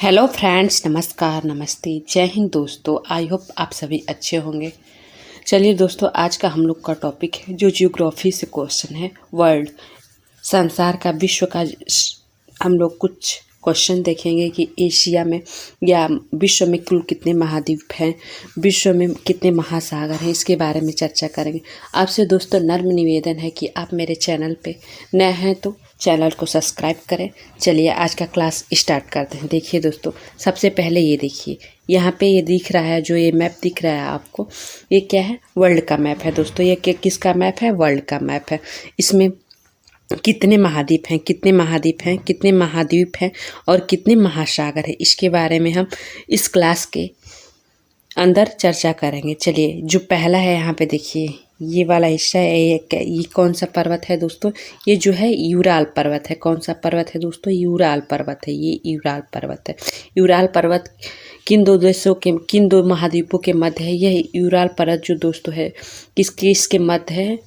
Hello friends, नमस्कार, नमस्ते, जय हिंद दोस्तों। आई होप आप सभी अच्छे होंगे। चलिए दोस्तों, आज का हम लोग का टॉपिक है जो जियोग्राफी से क्वेश्चन है, वर्ल्ड, संसार का, विश्व का। हम लोग कुछ क्वेश्चन देखेंगे कि एशिया में या विश्व में कुल कितने महाद्वीप हैं, विश्व में कितने महासागर हैं, इसके बारे में चर्चा करेंगे। आपसे दोस्तों नम्र निवेदन है कि आप मेरे चैनल पे नए हैं तो चैनल को सब्सक्राइब करें। चलिए आज का क्लास स्टार्ट करते हैं। देखिए दोस्तों, सबसे पहले ये देखिए, यहाँ पे ये दिख रहा है, जो ये मैप दिख रहा है आपको, ये क्या है? वर्ल्ड का मैप है दोस्तों। ये किसका मैप है? वर्ल्ड का मैप है। इसमें कितने महाद्वीप हैं, कितने महाद्वीप हैं, कितने महाद्वीप हैं और कितने महासागर हैं, इसके बारे में हम इस क्लास के अंदर चर्चा करेंगे। चलिए, जो पहला है यहाँ पे देखिए, ये वाला हिस्सा है, ये कौन सा पर्वत है दोस्तों? ये जो है यूराल पर्वत है। कौन सा पर्वत है दोस्तों? यूराल पर्वत है। ये यूराल पर्वत है। यूराल पर्वत किन दो देशों के, किन दो महाद्वीपों के मध्य है? यह यूराल पर्वत जो दोस्तों है किसके मध्य है?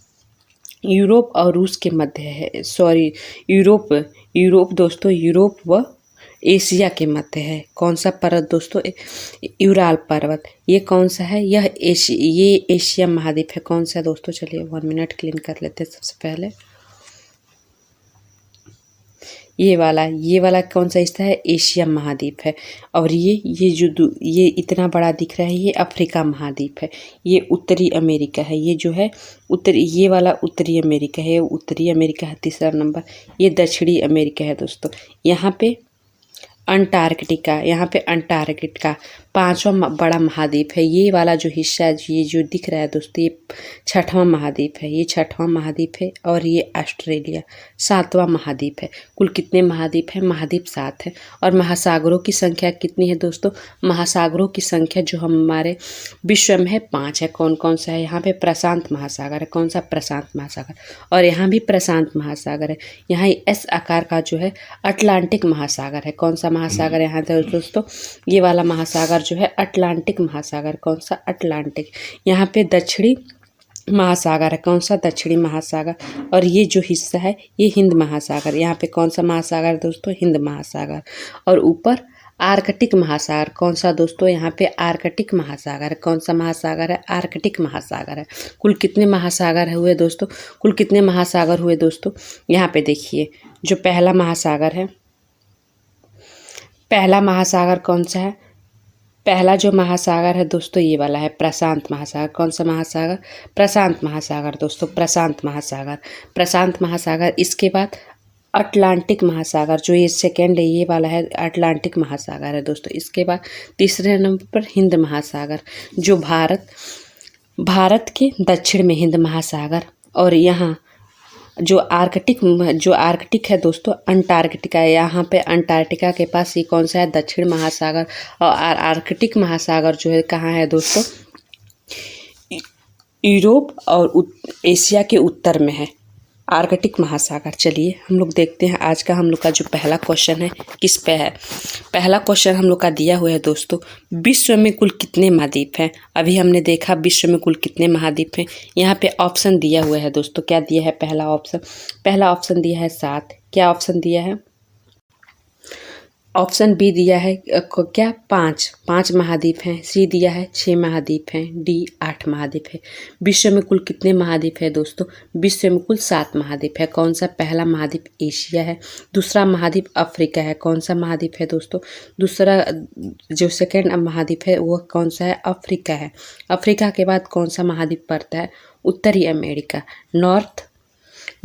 यूरोप और रूस के मध्य है। सॉरी, यूरोप दोस्तों, यूरोप व एशिया के मध्य है। कौन सा पर्वत दोस्तों? यूराल पर्वत। ये कौन सा है? ये एशिया महाद्वीप है। कौन सा दोस्तों? चलिए 1 मिनट क्लीन कर लेते हैं। सबसे पहले ये वाला कौन सा हिस्सा है? एशिया महाद्वीप है। और ये इतना बड़ा दिख रहा है, ये अफ्रीका महाद्वीप है। ये उत्तरी अमेरिका है। ये जो है ये वाला उत्तरी अमेरिका है। उत्तरी अमेरिका है तीसरा नंबर। ये दक्षिणी अमेरिका है दोस्तों। यहाँ पे अंटार्कटिका पांचवा बड़ा महाद्वीप है। ये वाला जो हिस्सा, ये जो दिख रहा है दोस्तों, ये छठवां महाद्वीप है। ये छठवां महाद्वीप है। और ये ऑस्ट्रेलिया सातवां महाद्वीप है। कुल कितने महाद्वीप है? महाद्वीप 7 है। और महासागरों की संख्या कितनी है दोस्तों? महासागरों की संख्या जो हमारे विश्व में है 5 है। कौन कौन सा है? यहाँ पे प्रशांत महासागर है। कौन सा? प्रशांत महासागर। और यहाँ भी प्रशांत महासागर है। यहाँ एस आकार का जो है अटलांटिक महासागर है। कौन सा महासागर यहाँ है दोस्तों? ये वाला महासागर जो है अटलांटिक महासागर। कौन सा? अटलांटिक। यहाँ पे दक्षिणी महासागर है। कौन सा? दक्षिणी महासागर। और ये जो हिस्सा है ये हिंद महासागर। यहाँ पे कौन सा महासागर दोस्तों? हिंद महासागर। और ऊपर आर्कटिक महासागर। कौन सा दोस्तों? यहाँ पे आर्कटिक महासागर है। कौन सा महासागर है? आर्कटिक महासागर है। कुल कितने महासागर हुए दोस्तों? कुल कितने महासागर हुए दोस्तों? यहाँ पे देखिए, जो पहला महासागर है, पहला महासागर कौन सा है? पहला जो महासागर है दोस्तों ये वाला है, प्रशांत महासागर। कौन सा महासागर? प्रशांत महासागर दोस्तों, प्रशांत महासागर। प्रशांत महासागर। इसके बाद अटलांटिक महासागर, जो ये सेकेंड है, ये वाला है अटलांटिक महासागर है दोस्तों। इसके बाद तीसरे नंबर पर हिंद महासागर, जो भारत के दक्षिण में हिंद महासागर। और यहाँ जो आर्कटिक है दोस्तों, अंटार्कटिका है। यहाँ पे अंटार्कटिका के पास ये कौन सा है? दक्षिण महासागर। और आर्कटिक महासागर जो है कहाँ है दोस्तों? यूरोप और एशिया के उत्तर में है आर्कटिक महासागर। चलिए हम लोग देखते हैं आज का हम लोग का जो पहला क्वेश्चन है किस पे है। पहला क्वेश्चन हम लोग का दिया हुआ है दोस्तों, विश्व में कुल कितने महाद्वीप हैं? अभी हमने देखा विश्व में कुल कितने महाद्वीप हैं। यहाँ पे ऑप्शन दिया हुआ है दोस्तों। क्या दिया है? पहला ऑप्शन दिया है 7। क्या ऑप्शन दिया है? ऑप्शन बी दिया है क्या? 5 महाद्वीप हैं। सी दिया है 6 महाद्वीप हैं। डी 8 महाद्वीप है। विश्व में कुल कितने महाद्वीप है दोस्तों? विश्व में कुल 7 महाद्वीप है। कौन सा? पहला महाद्वीप एशिया है। दूसरा महाद्वीप अफ्रीका है। कौन सा महाद्वीप है दोस्तों? दूसरा जो सेकेंड महाद्वीप है वह कौन सा है? अफ्रीका है। अफ्रीका के बाद कौन सा महाद्वीप पड़ता है? उत्तरी अमेरिका,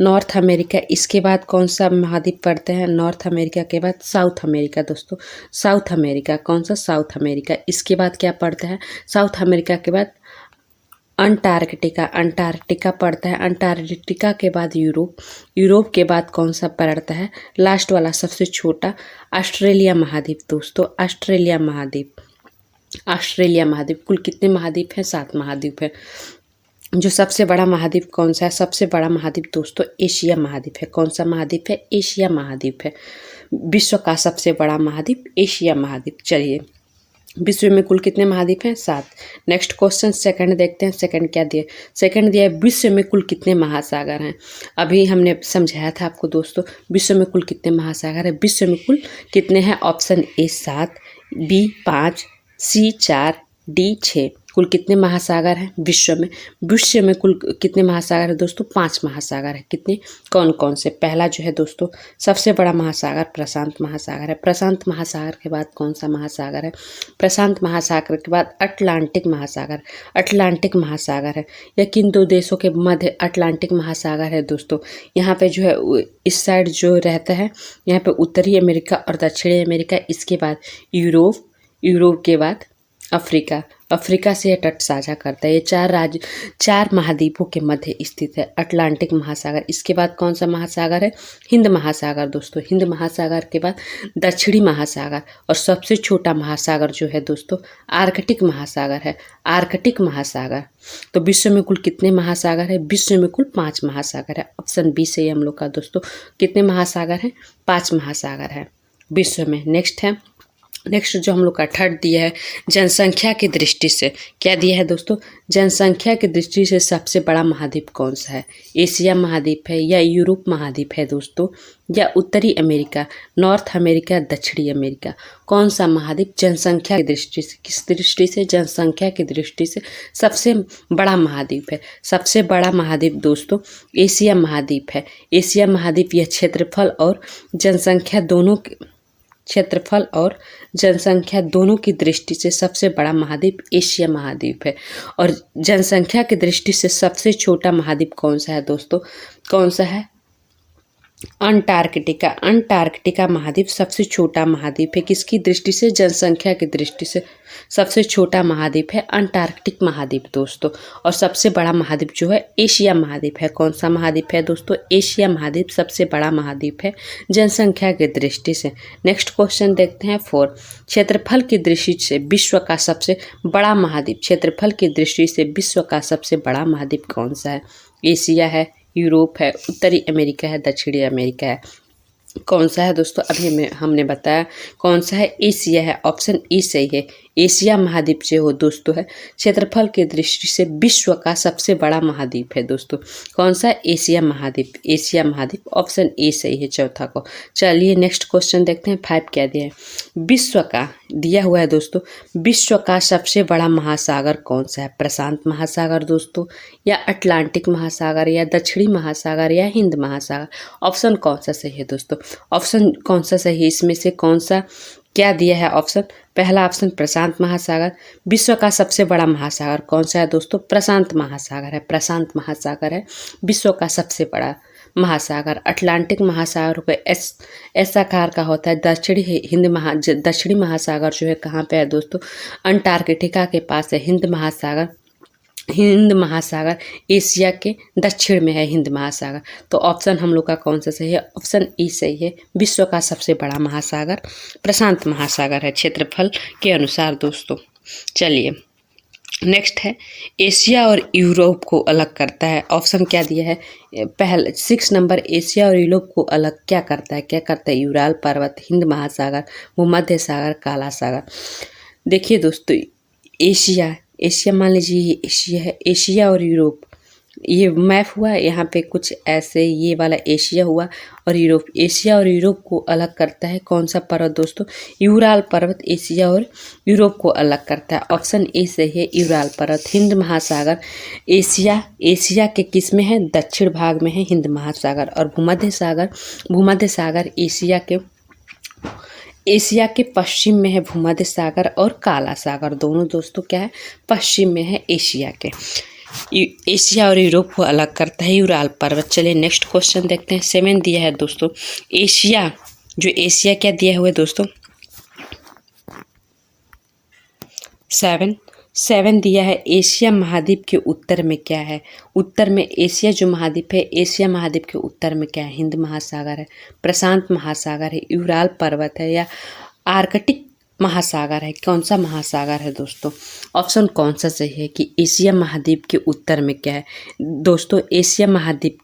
नॉर्थ अमेरिका। इसके बाद कौन सा महाद्वीप पड़ते हैं? नॉर्थ अमेरिका के बाद साउथ अमेरिका दोस्तों, साउथ अमेरिका। कौन सा? South America. इसके बाद क्या पड़ता है? साउथ अमेरिका के बाद अंटार्कटिका पड़ता है। अंटार्कटिका के बाद यूरोप के बाद कौन सा पड़ता है? लास्ट वाला सबसे छोटा, ऑस्ट्रेलिया महाद्वीप दोस्तों, ऑस्ट्रेलिया महाद्वीप। कुल कितने महाद्वीप हैं? 7 महाद्वीप है। जो सबसे बड़ा महाद्वीप कौन सा है? सबसे बड़ा महाद्वीप दोस्तों एशिया महाद्वीप है। कौन सा महाद्वीप है? एशिया महाद्वीप है। विश्व का सबसे बड़ा महाद्वीप एशिया महाद्वीप। चलिए, विश्व में कुल कितने महाद्वीप हैं? 7। नेक्स्ट क्वेश्चन सेकंड देखते हैं। सेकंड क्या दिया? सेकंड दिया है विश्व में कुल कितने महासागर हैं। अभी हमने समझाया था आपको दोस्तों, विश्व में कुल कितने महासागर है। विश्व में कुल कितने हैं? Option A 7, B 5, C 4, D 6। कुल कितने महासागर हैं विश्व में? विश्व में कुल कितने महासागर है दोस्तों? 5 महासागर है। कितने? कौन कौन से? पहला जो है दोस्तों सबसे बड़ा महासागर प्रशांत महासागर है। प्रशांत महासागर के बाद कौन सा महासागर है? प्रशांत महासागर के बाद अटलांटिक महासागर। अटलांटिक महासागर है। यह किन दो देशों के मध्य अटलांटिक महासागर है दोस्तों? यहाँ पे जो है इस साइड जो रहता है यहाँ पे उत्तरी अमेरिका और दक्षिणी अमेरिका, इसके बाद यूरोप, यूरोप के बाद अफ्रीका, अफ्रीका से यह तट साझा करता है। ये 4 महाद्वीपों के मध्य स्थित है अटलांटिक महासागर। इसके बाद कौन सा महासागर है? हिंद महासागर दोस्तों। हिंद महासागर के बाद दक्षिणी महासागर, और सबसे छोटा महासागर जो है दोस्तों आर्कटिक महासागर है। आर्कटिक महासागर। तो विश्व में कुल कितने महासागर है? विश्व में कुल 5 महासागर है। ऑप्शन बी से हम लोग का दोस्तों कितने महासागर हैं? 5 महासागर है विश्व में। नेक्स्ट जो हम लोग का थर्ड दिया है, जनसंख्या की दृष्टि से क्या दिया है दोस्तों? जनसंख्या की दृष्टि से सबसे बड़ा महाद्वीप कौन सा है? एशिया महाद्वीप है या यूरोप महाद्वीप है दोस्तों, या उत्तरी अमेरिका, नॉर्थ अमेरिका, दक्षिणी अमेरिका? कौन सा महाद्वीप जनसंख्या की दृष्टि से, किस दृष्टि से? जनसंख्या की दृष्टि से सबसे बड़ा महाद्वीप है। सबसे बड़ा महाद्वीप दोस्तों एशिया महाद्वीप है। एशिया महाद्वीप यह क्षेत्रफल और जनसंख्या दोनों की दृष्टि से सबसे बड़ा महाद्वीप एशिया महाद्वीप है। और जनसंख्या की दृष्टि से सबसे छोटा महाद्वीप कौन सा है दोस्तों? कौन सा है? अंटार्कटिका। अंटार्कटिका महाद्वीप सबसे छोटा महाद्वीप है। किसकी दृष्टि से? जनसंख्या की दृष्टि से सबसे छोटा महाद्वीप है अंटार्कटिक महाद्वीप दोस्तों। और सबसे बड़ा महाद्वीप जो है एशिया महाद्वीप है। कौन सा महाद्वीप है दोस्तों? एशिया महाद्वीप सबसे बड़ा महाद्वीप है जनसंख्या की दृष्टि से। नेक्स्ट क्वेश्चन देखते हैं 4। क्षेत्रफल की दृष्टि से विश्व का सबसे बड़ा महाद्वीप, क्षेत्रफल की दृष्टि से विश्व का सबसे बड़ा महाद्वीप कौन सा है? एशिया है, यूरोप है, उत्तरी अमेरिका है, दक्षिणी अमेरिका है? कौन सा है दोस्तों? अभी हमने बताया कौन सा है? एशिया है। ऑप्शन ई सही है। एशिया महाद्वीप जो हो दोस्तों है क्षेत्रफल की दृष्टि से विश्व का सबसे बड़ा महाद्वीप है दोस्तों। कौन सा? एशिया महाद्वीप। एशिया महाद्वीप ऑप्शन ए सही है चौथा को। चलिए नेक्स्ट क्वेश्चन देखते हैं 5 क्या दिया है। विश्व का दिया हुआ है दोस्तों, विश्व का सबसे बड़ा महासागर कौन सा है? प्रशांत महासागर दोस्तों, या अटलांटिक महासागर, या दक्षिणी महासागर, या हिंद महासागर? ऑप्शन कौन सा सही है दोस्तों? ऑप्शन कौन सा सही है? इसमें से कौन सा क्या दिया है ऑप्शन? पहला ऑप्शन प्रशांत महासागर। विश्व का सबसे बड़ा महासागर कौन सा है दोस्तों? प्रशांत महासागर है। प्रशांत महासागर है विश्व का सबसे बड़ा महासागर। अटलांटिक महासागर को ऐसा आकार का होता है। दक्षिणी महासागर जो है कहाँ पे है दोस्तों? अंटार्कटिका के पास है। हिंद महासागर एशिया के दक्षिण में है हिंद महासागर। तो ऑप्शन हम लोग का कौन सा सही है? ऑप्शन ई सही है। विश्व का सबसे बड़ा महासागर प्रशांत महासागर है क्षेत्रफल के अनुसार दोस्तों। चलिए नेक्स्ट है, एशिया और यूरोप को अलग करता है। ऑप्शन क्या दिया है? पहला 6 नंबर, एशिया और यूरोप को अलग क्या करता है? यूराल पर्वत, हिंद महासागर, भूमध्य सागर, काला सागर। देखिए दोस्तों, एशिया मान लीजिए ये एशिया है। एशिया और यूरोप ये मैप हुआ, यहाँ पे कुछ ऐसे ये वाला एशिया हुआ और यूरोप। एशिया और यूरोप को अलग करता है कौन सा पर्वत दोस्तों? यूराल पर्वत एशिया और यूरोप को अलग करता है। ऑप्शन ए से है यूराल पर्वत। हिंद महासागर एशिया के किस में है? दक्षिण भाग में है हिंद महासागर। और भूमध्य सागर एशिया के पश्चिम में है भूमध्य सागर, और काला सागर दोनों दोस्तों क्या है? पश्चिम में है एशिया के। एशिया और यूरोप को अलग करता है यूराल पर्वत। चलिए नेक्स्ट क्वेश्चन देखते हैं। 7 दिया है दोस्तों, एशिया क्या दिया हुआ है दोस्तों? 7 दिया है। एशिया महाद्वीप के उत्तर में क्या है? उत्तर में एशिया जो महाद्वीप है, एशिया महाद्वीप के उत्तर में क्या है? हिंद महासागर है, प्रशांत महासागर है, यूराल पर्वत है, या आर्कटिक महासागर है? कौन सा महासागर है दोस्तों? ऑप्शन कौन सा सही है कि एशिया महाद्वीप के उत्तर में क्या है दोस्तों? एशिया महाद्वीप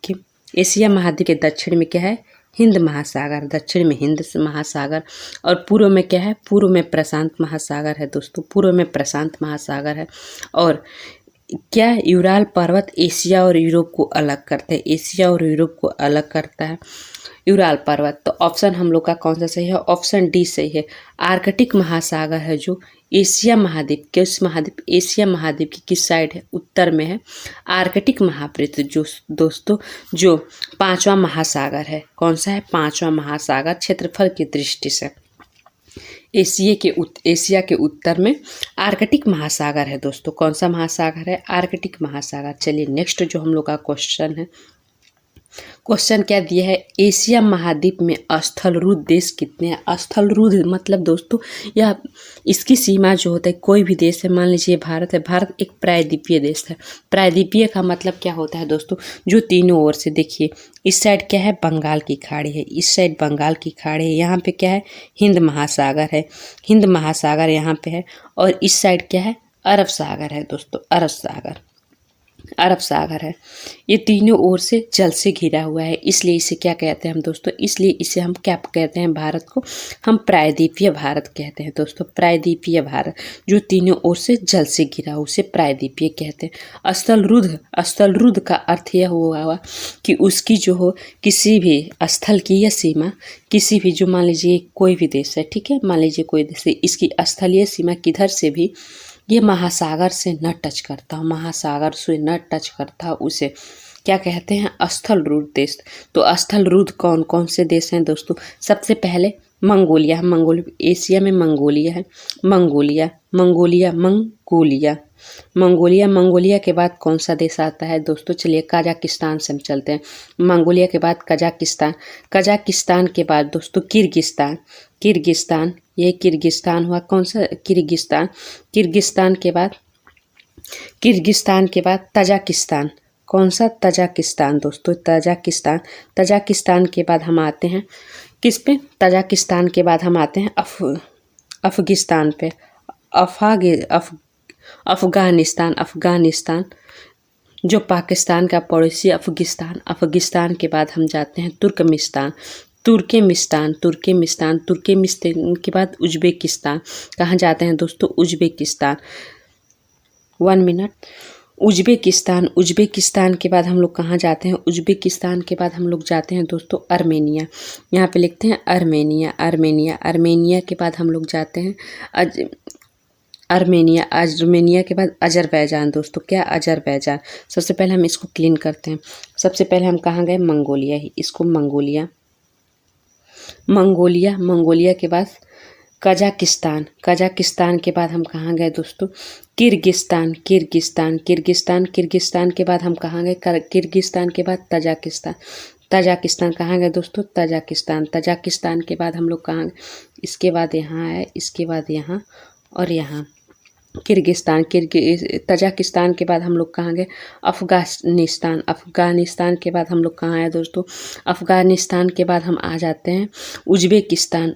के दक्षिण में क्या है? हिंद महासागर। दक्षिण में हिंद महासागर, और पूर्व में क्या है? पूर्व में प्रशांत महासागर है दोस्तों। पूर्व में प्रशांत महासागर है। और क्या यूराल पर्वत एशिया और यूरोप को अलग करता है? एशिया और यूरोप को अलग करता है। यूराल पर्वत। तो ऑप्शन हम लोग का कौन सा सही है? ऑप्शन डी सही है। आर्कटिक महासागर है जो एशिया महाद्वीप, किस महाद्वीप? एशिया महाद्वीप की किस साइड है? उत्तर में है। आर्कटिक महाद्वीप जो दोस्तों जो 5वां महासागर है। कौन सा है? 5वां महासागर क्षेत्रफल की दृष्टि से एशिया के उत्तर में आर्कटिक महासागर है दोस्तों। कौन सा महासागर है? आर्कटिक महासागर। चलिए नेक्स्ट जो हम लोग का क्वेश्चन है, क्वेश्चन क्या दिया है? एशिया महाद्वीप में स्थलरुद्ध देश कितने हैं? स्थलरुद्ध मतलब दोस्तों यह इसकी सीमा जो होता है, कोई भी देश है, मान लीजिए भारत है, भारत एक प्रायद्वीपीय देश है। प्रायद्वीपीय का मतलब क्या होता है दोस्तों? जो तीनों ओर से, देखिए इस साइड क्या है? बंगाल की खाड़ी है, इस साइड बंगाल की खाड़ी है, यहाँ पे क्या है? हिंद महासागर है, हिंद महासागर यहाँ पे है, और इस साइड क्या है? अरब सागर है दोस्तों, अरब सागर, अरब सागर है। ये तीनों ओर से जल से घिरा हुआ है, इसलिए इसे क्या कहते हैं हम दोस्तों? इसलिए इसे हम क्या कहते हैं? भारत को हम प्रायद्वीपीय भारत कहते हैं दोस्तों। प्रायद्वीपीय भारत जो तीनों ओर से जल से घिरा हो उसे प्रायद्वीपीय कहते हैं। स्थलरुद्ध, स्थलरुद्ध का अर्थ यह हुआ कि उसकी जो हो किसी भी स्थल की यह सीमा, किसी भी जो मान लीजिए कोई भी देश है, ठीक है, मान लीजिए कोई देश है, इसकी स्थलीय सीमा किधर से भी ये महासागर से न टच करता, महासागर से न टच करता, उसे क्या कहते हैं? स्थलरुद्ध देश। तो स्थलरुद्ध कौन कौन से देश हैं दोस्तों? सबसे पहले मंगोलिया, मंगोलिया एशिया में मंगोलिया है, Mongolia, Mongolia, Mongolia, Mongolia, Mongolia के बाद कौन सा देश आता है दोस्तों? चलिए कजाकिस्तान से हम चलते हैं। मंगोलिया के बाद कजाकिस्तान, कजाकिस्तान के बाद दोस्तों किर्गिस्तान, किर्गिस्तान, ये किर्गिस्तान हुआ। कौन सा? किर्गिस्तान, किर्गिस्तान के बाद, किर्गिस्तान के बाद तजाकिस्तान। कौन सा? तजाकिस्तान दोस्तों, तजाकिस्तान। तजाकिस्तान के बाद हम आते हैं किस पे? तजाकिस्तान के बाद हम आते हैं अफगानिस्तान पे, अफगानिस्तान, अफगानिस्तान जो पाकिस्तान का पड़ोसी अफगानिस्तान। अफगानिस्तान के बाद हम जाते हैं तुर्कमेनिस्तान, तुर्कमेनिस्तान, तुर्कमेनिस्तान, तुर्कमेनिस्तान के बाद उज्बेकिस्तान। कहाँ जाते हैं दोस्तों? उज्बेकिस्तान। 1 मिनट। उज्बेकिस्तान, उज्बेकिस्तान के बाद हम लोग कहाँ जाते हैं? उज्बेकिस्तान के बाद हम लोग जाते हैं दोस्तों अर्मेनिया। यहाँ पे लिखते हैं अर्मेनिया, अर्मेनिया, अर्मेनिया के बाद हम लोग जाते हैं अर्मेनिया, अर्मेनिया के बाद अजरबैजान दोस्तों। क्या? अजरबैजान। सबसे पहले हम इसको क्लीन करते हैं। सबसे पहले हम कहाँ गए? मंगोलिया ही, इसको मंगोलिया, मंगोलिया, मंगोलिया के बाद कजाकिस्तान, कजाकिस्तान के बाद हम कहाँ गए दोस्तों? किर्गिस्तान, किर्गिस्तान, किर्गिस्तान, किर्गिस्तान के बाद हम कहाँ गए? किर्गिस्तान के बाद तजाकिस्तान, तजाकिस्तान कहाँ गए दोस्तों? तजाकिस्तान, तजाकिस्तान के बाद हम लोग कहाँ गए? इसके बाद यहाँ है, इसके बाद यहाँ और यहाँ किर्गिस्तान, तजाकिस्तान के बाद हम लोग कहाँ गए? अफगानिस्तान, अफगानिस्तान के बाद हम लोग कहाँ आए दोस्तों? अफगानिस्तान के बाद हम आ जाते हैं उज्बेकिस्तान,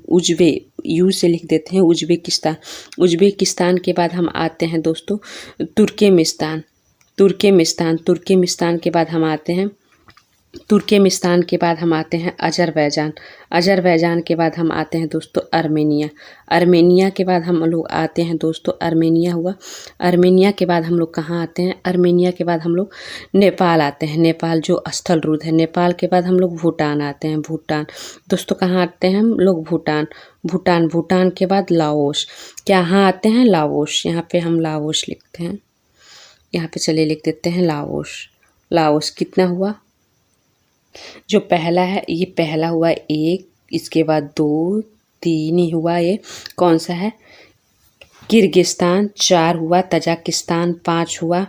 यू से लिख देते हैं उज्बेकिस्तान। उज्बेकिस्तान के बाद हम आते हैं दोस्तों तुर्कमेनिस्तान, तुर्कमेनिस्तान, तुर्कमेनिस्तान के बाद हम आते हैं तुर्कमेनिस्तान के बाद हम आते हैं अजरबैजान, अजरबैजान के बाद हम आते हैं दोस्तों अर्मेनिया, अर्मेनिया के बाद हम लोग आते हैं दोस्तों, अर्मेनिया हुआ। अर्मेनिया के बाद हम लोग कहाँ आते हैं? अर्मेनिया के बाद हम लोग नेपाल आते हैं, नेपाल जो स्थलरुद्ध है। नेपाल के बाद हम लोग भूटान आते हैं, भूटान दोस्तों। कहाँ आते हैं हम लोग? भूटान, भूटान, भूटान के बाद लाओस। यहाँ आते हैं लाओस, यहाँ पे हम लाओस लिखते हैं, यहाँ पे चलिए लिख देते हैं लाओस। लाओस कितना हुआ? जो पहला है ये पहला हुआ 1, इसके बाद 2, 3 ही हुआ। ये कौन सा है? किर्गिस्तान। 4 हुआ तजाकिस्तान, 5 हुआ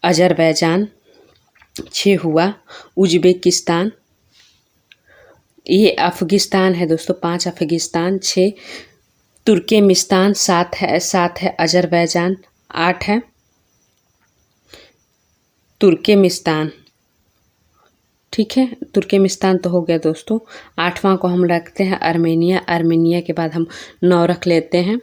अजरबैजान, 6 हुआ उज्बेकिस्तान, ये अफगानिस्तान है दोस्तों, 5 अफगानिस्तान, 6 तुर्कमेनिस्तान, 7 है अजरबैजान, 8 है तुर्कमेनिस्तान। ठीक है, तुर्कमेनिस्तान तो हो गया दोस्तों। 8वां को हम रखते हैं अर्मेनिया, अर्मेनिया के बाद हम 9 रख लेते हैं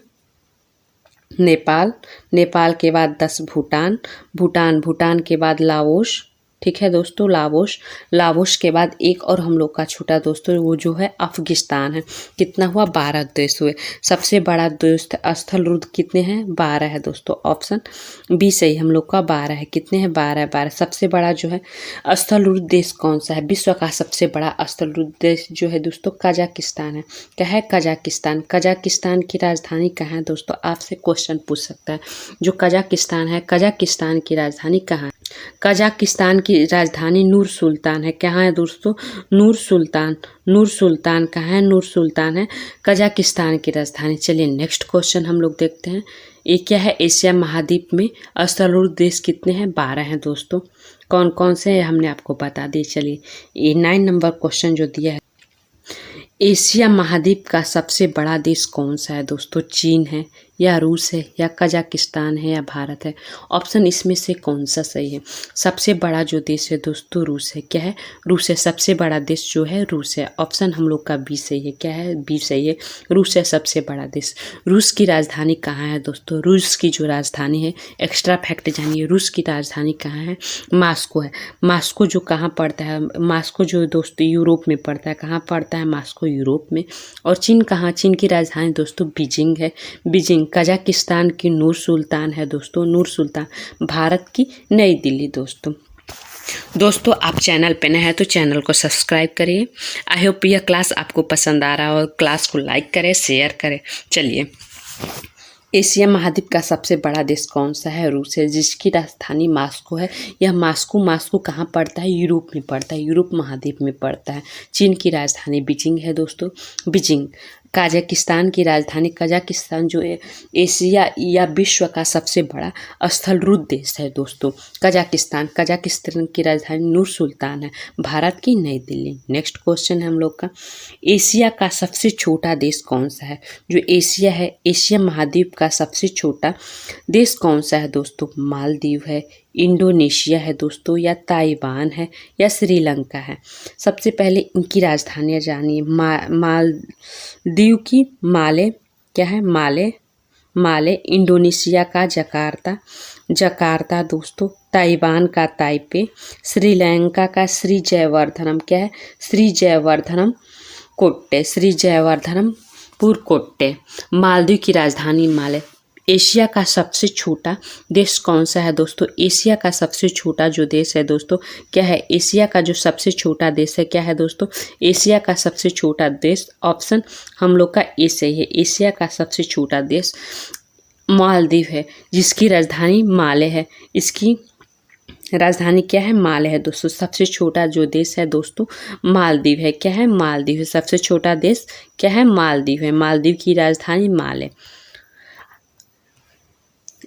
नेपाल, नेपाल के बाद 10 भूटान, भूटान, भूटान के बाद लाओस, ठीक है दोस्तों, लाओस। लाओस के बाद एक और हम लोग का छूटा दोस्तों, वो जो है अफगानिस्तान है। कितना हुआ? 12 देश हुए। सबसे बड़ा देश स्थल रुद्ध कितने हैं? 12 है दोस्तों। ऑप्शन बी सही हम लोग का 12 है। कितने हैं? 12। सबसे बड़ा जो है स्थल रुद्ध देश कौन सा है? विश्व का सबसे बड़ा स्थल रुद्ध देश जो है दोस्तों कजाकिस्तान है। क्या है? कजाकिस्तान। कजाकिस्तान की राजधानी कहाँ है दोस्तों? आपसे क्वेश्चन पूछ सकता है। जो कजाकिस्तान है, कजाकिस्तान की राजधानी कहाँ है? कजाकिस्तान की राजधानी नूर सुल्तान है। कहाँ है दोस्तों? नूर सुल्तान। नूर सुल्तान कहाँ है? नूर सुल्तान है कजाकिस्तान की राजधानी। चलिए नेक्स्ट क्वेश्चन हम लोग देखते हैं। ये क्या है? एशिया महाद्वीप में स्थल रुद्ध देश कितने हैं? 12 हैं दोस्तों। कौन कौन से हैं हमने आपको बता दिए। चलिए ये 9 नंबर क्वेश्चन जो दिया है, एशिया महाद्वीप का सबसे बड़ा देश कौन सा है दोस्तों? चीन है या रूस है या कजाकिस्तान है या भारत है? ऑप्शन इसमें से कौन सा सही है? सबसे बड़ा जो देश है दोस्तों रूस है। क्या है? रूस है। सबसे बड़ा देश जो है रूस है। ऑप्शन हम लोग का बी सही है। क्या है? बी सही है। रूस है सबसे बड़ा देश। रूस की राजधानी कहाँ है दोस्तों? रूस की जो राजधानी है, एक्स्ट्रा फैक्ट जानिए, रूस की राजधानी कहाँ है? मास्को है। मास्को जो कहाँ पड़ता है? मास्को जो दोस्तों यूरोप में पड़ता है। कहाँ पड़ता है मास्को? यूरोप में। और चीन कहाँ? चीन की राजधानी दोस्तों बीजिंग है। बीजिंग। कजाकिस्तान की नूर सुल्तान है दोस्तों, नूर सुल्तान। भारत की नई दिल्ली दोस्तों आप चैनल पे नए हैं तो चैनल को सब्सक्राइब करिए। आई होप यह क्लास आपको पसंद आ रहा है और क्लास को लाइक करें, शेयर करें। चलिए, एशिया महाद्वीप का सबसे बड़ा देश कौन सा है? रूस है, जिसकी राजधानी मास्को है। यह मास्को कहाँ पड़ता है? यूरोप में पड़ता है, यूरोप महाद्वीप में पड़ता है। चीन की राजधानी बीजिंग है दोस्तों, बीजिंग। कजाकिस्तान की राजधानी, कजाकिस्तान जो एशिया या विश्व का सबसे बड़ा स्थल रुद्ध देश है दोस्तों कजाकिस्तान। कजाकिस्तान की राजधानी नूर सुल्तान है। भारत की नई दिल्ली। नेक्स्ट क्वेश्चन है हम लोग का, एशिया का सबसे छोटा देश कौन सा है? जो एशिया है, एशिया महाद्वीप का सबसे छोटा देश कौन सा है दोस्तों? मालदीव है, इंडोनेशिया है दोस्तों, या ताइवान है, या श्रीलंका है? सबसे पहले इनकी राजधानियाँ जानिए। मालदीव की माले, क्या है? माले। इंडोनेशिया का जकार्ता दोस्तों। ताइवान का ताइपे। श्रीलंका का श्री जयवर्धनम, क्या है? श्री जयवर्धनम कोट्टे, श्री जयवर्धनपुर कोट्टे। मालदीव की राजधानी माले। एशिया का सबसे छोटा देश कौन सा है दोस्तों? एशिया का सबसे छोटा जो देश है दोस्तों, क्या है? एशिया का जो सबसे छोटा देश है, क्या है दोस्तों? एशिया का सबसे छोटा देश, ऑप्शन हम लोग का ए सही है। एशिया का सबसे छोटा देश मालदीव है, जिसकी राजधानी माले है। इसकी राजधानी क्या है? माले है दोस्तों। सबसे छोटा जो देश है दोस्तों मालदीव है। क्या है? मालदीव है। सबसे छोटा देश क्या है? मालदीव है। मालदीव की राजधानी माले।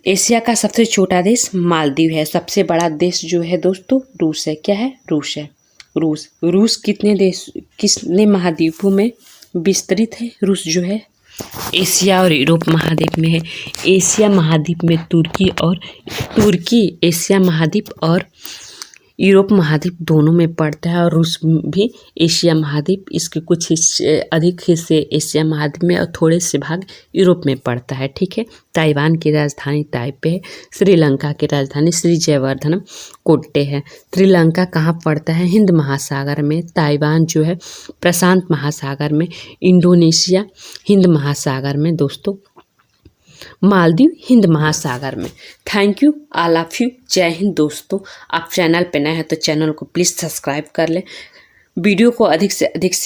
एशिया का सबसे छोटा देश मालदीव है। सबसे बड़ा देश जो है दोस्तों रूस है। क्या है? रूस है। रूस कितने महाद्वीपों में विस्तृत है? रूस जो है एशिया और यूरोप महाद्वीप में है। एशिया महाद्वीप में तुर्की एशिया महाद्वीप और यूरोप महाद्वीप दोनों में पड़ता है, और रूस भी एशिया महाद्वीप, इसके कुछ हिस्से, अधिक हिस्से एशिया महाद्वीप में और थोड़े से भाग यूरोप में पड़ता है। ठीक है। ताइवान की राजधानी ताइपे है। श्रीलंका की राजधानी श्री जयवर्धनम कोट्टे है। श्रीलंका कहाँ पड़ता है? हिंद महासागर में। ताइवान जो है प्रशांत महासागर में। इंडोनेशिया हिंद महासागर में दोस्तों। मालदीव हिंद महासागर में। Thank you all of you. जय हिंद दोस्तों। आप चैनल पे नए हैं तो चैनल को प्लीज़ सब्सक्राइब कर लें। वीडियो को अधिक से अधिक